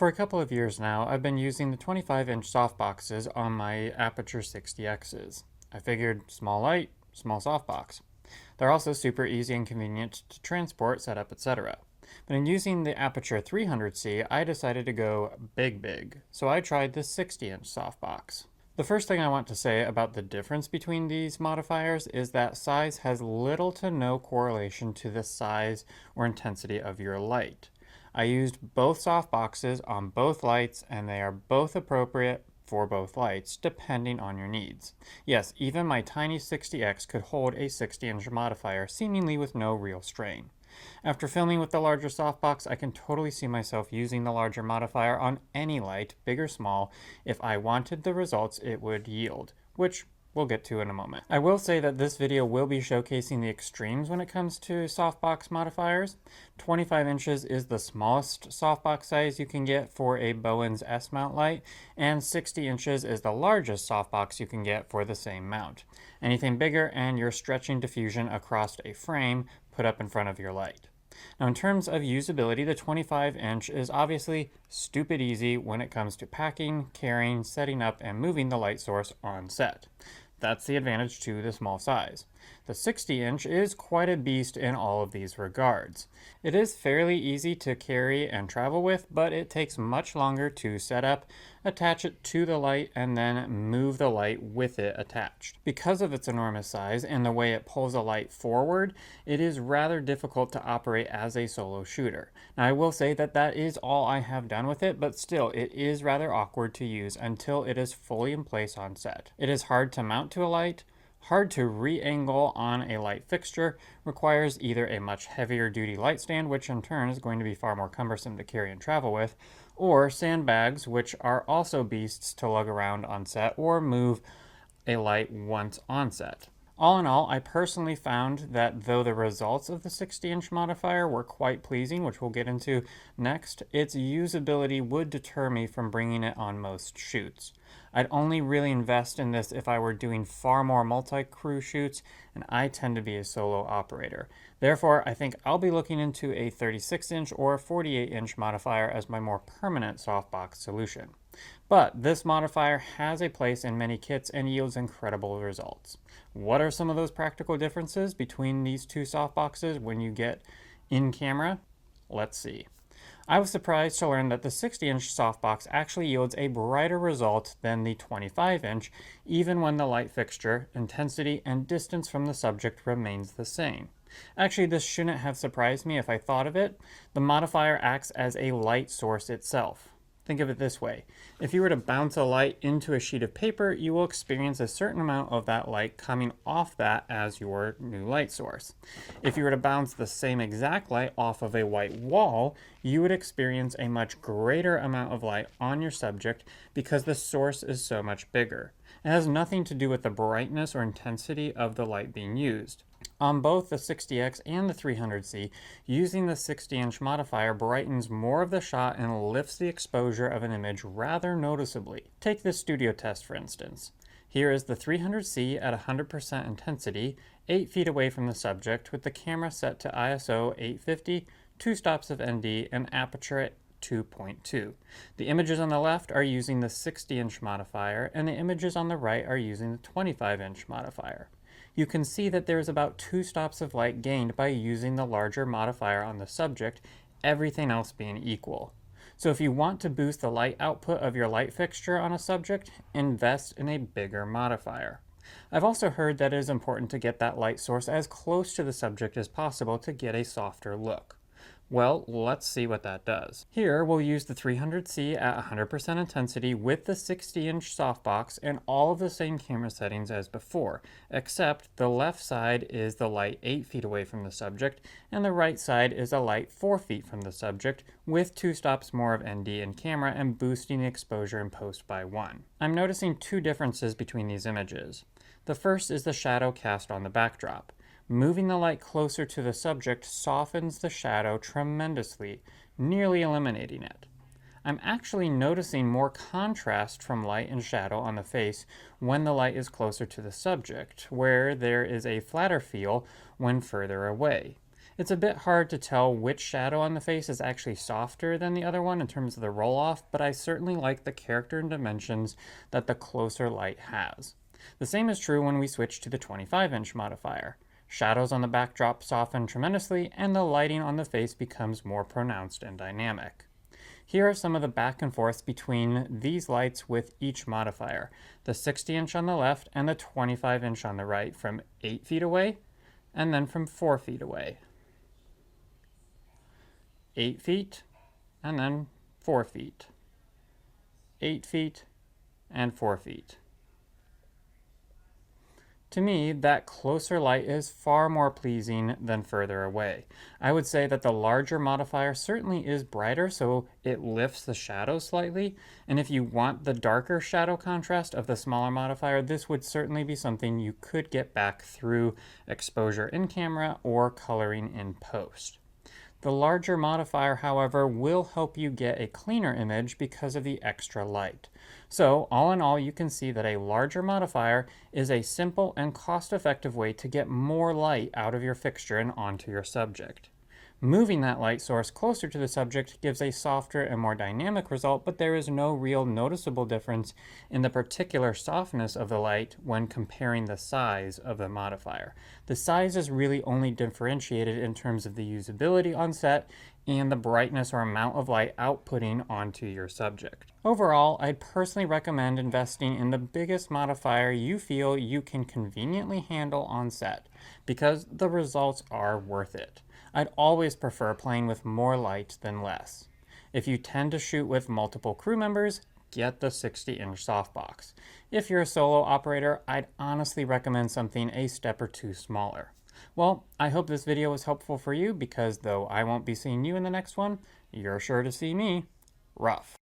For a couple of years now, I've been using the 25-inch softboxes on my Aperture 60Xs. I figured small light, small softbox. They're also super easy and convenient to transport, set up, etc. But in using the Aperture 300C, I decided to go big, so I tried the 60-inch softbox. The first thing I want to say about the difference between these modifiers is that size has little to no correlation to the size or intensity of your light. I used both softboxes on both lights, and they are both appropriate for both lights, depending on your needs. Yes, even my tiny 60X could hold a 60-inch modifier, seemingly with no real strain. After filming with the larger softbox, I can totally see myself using the larger modifier on any light, big or small, if I wanted the results it would yield, which we'll get to in a moment. I will say that this video will be showcasing the extremes when it comes to softbox modifiers. 25 inches is the smallest softbox size you can get for a Bowens S-mount light, and 60 inches is the largest softbox you can get for the same mount. Anything bigger and you're stretching diffusion across a frame put up in front of your light. Now, in terms of usability, the 25-inch is obviously stupid easy when it comes to packing, carrying, setting up, and moving the light source on set. That's the advantage to the small size. The 60-inch is quite a beast in all of these regards. It is fairly easy to carry and travel with, but it takes much longer to set up, attach it to the light, and then move the light with it attached. Because of its enormous size and the way it pulls a light forward, it is rather difficult to operate as a solo shooter. Now, I will say that that is all I have done with it, but still, it is rather awkward to use until it is fully in place on set. It is hard to mount to a light, hard to re-angle on a light fixture, requires either a much heavier duty light stand, which in turn is going to be far more cumbersome to carry and travel with, or sandbags, which are also beasts to lug around on set or move a light once on set. All in all, I personally found that though the results of the 60-inch modifier were quite pleasing, which we'll get into next, its usability would deter me from bringing it on most shoots. I'd only really invest in this if I were doing far more multi-crew shoots, and I tend to be a solo operator. Therefore, I think I'll be looking into a 36-inch or 48-inch modifier as my more permanent softbox solution. But this modifier has a place in many kits and yields incredible results. What are some of those practical differences between these two softboxes when you get in camera? Let's see. I was surprised to learn that the 60-inch softbox actually yields a brighter result than the 25-inch, even when the light fixture, intensity, and distance from the subject remains the same. Actually, this shouldn't have surprised me if I thought of it. The modifier acts as a light source itself. Think of it this way. If you were to bounce a light into a sheet of paper, you will experience a certain amount of that light coming off that as your new light source. If you were to bounce the same exact light off of a white wall, you would experience a much greater amount of light on your subject because the source is so much bigger. It has nothing to do with the brightness or intensity of the light being used. On both the 60X and the 300C, using the 60-inch modifier brightens more of the shot and lifts the exposure of an image rather noticeably. Take this studio test for instance. Here is the 300C at 100% intensity, 8 feet away from the subject, with the camera set to ISO 850, 2 stops of ND, and aperture at 2.2. The images on the left are using the 60-inch modifier, and the images on the right are using the 25-inch modifier. You can see that there is about 2 stops of light gained by using the larger modifier on the subject, everything else being equal. So if you want to boost the light output of your light fixture on a subject, invest in a bigger modifier. I've also heard that it is important to get that light source as close to the subject as possible to get a softer look. Well, let's see what that does. Here, we'll use the 300C at 100% intensity with the 60-inch softbox and all of the same camera settings as before, except the left side is the light 8 feet away from the subject, and the right side is a light 4 feet from the subject, with 2 stops more of ND in camera and boosting the exposure in post by 1. I'm noticing 2 differences between these images. The first is the shadow cast on the backdrop. Moving the light closer to the subject softens the shadow tremendously, nearly eliminating it. I'm actually noticing more contrast from light and shadow on the face when the light is closer to the subject, where there is a flatter feel when further away. It's a bit hard to tell which shadow on the face is actually softer than the other one in terms of the roll-off, but I certainly like the character and dimensions that the closer light has. The same is true when we switch to the 25-inch modifier. Shadows on the backdrop soften tremendously, and the lighting on the face becomes more pronounced and dynamic. Here are some of the back and forths between these lights with each modifier. The 60-inch on the left and the 25-inch on the right from 8 feet away, and then from 4 feet away. 8 feet, and then 4 feet. 8 feet, and 4 feet. To me, that closer light is far more pleasing than further away. I would say that the larger modifier certainly is brighter, so it lifts the shadow slightly, and if you want the darker shadow contrast of the smaller modifier, this would certainly be something you could get back through exposure in camera or coloring in post. The larger modifier, however, will help you get a cleaner image because of the extra light. So, all in all, you can see that a larger modifier is a simple and cost-effective way to get more light out of your fixture and onto your subject. Moving that light source closer to the subject gives a softer and more dynamic result, but there is no real noticeable difference in the particular softness of the light when comparing the size of the modifier. The size is really only differentiated in terms of the usability on set and the brightness or amount of light outputting onto your subject. Overall, I'd personally recommend investing in the biggest modifier you feel you can conveniently handle on set, because the results are worth it. I'd always prefer playing with more light than less. If you tend to shoot with multiple crew members, get the 60-inch softbox. If you're a solo operator, I'd honestly recommend something a step or two smaller. Well, I hope this video was helpful for you, because though I won't be seeing you in the next one, you're sure to see me rough.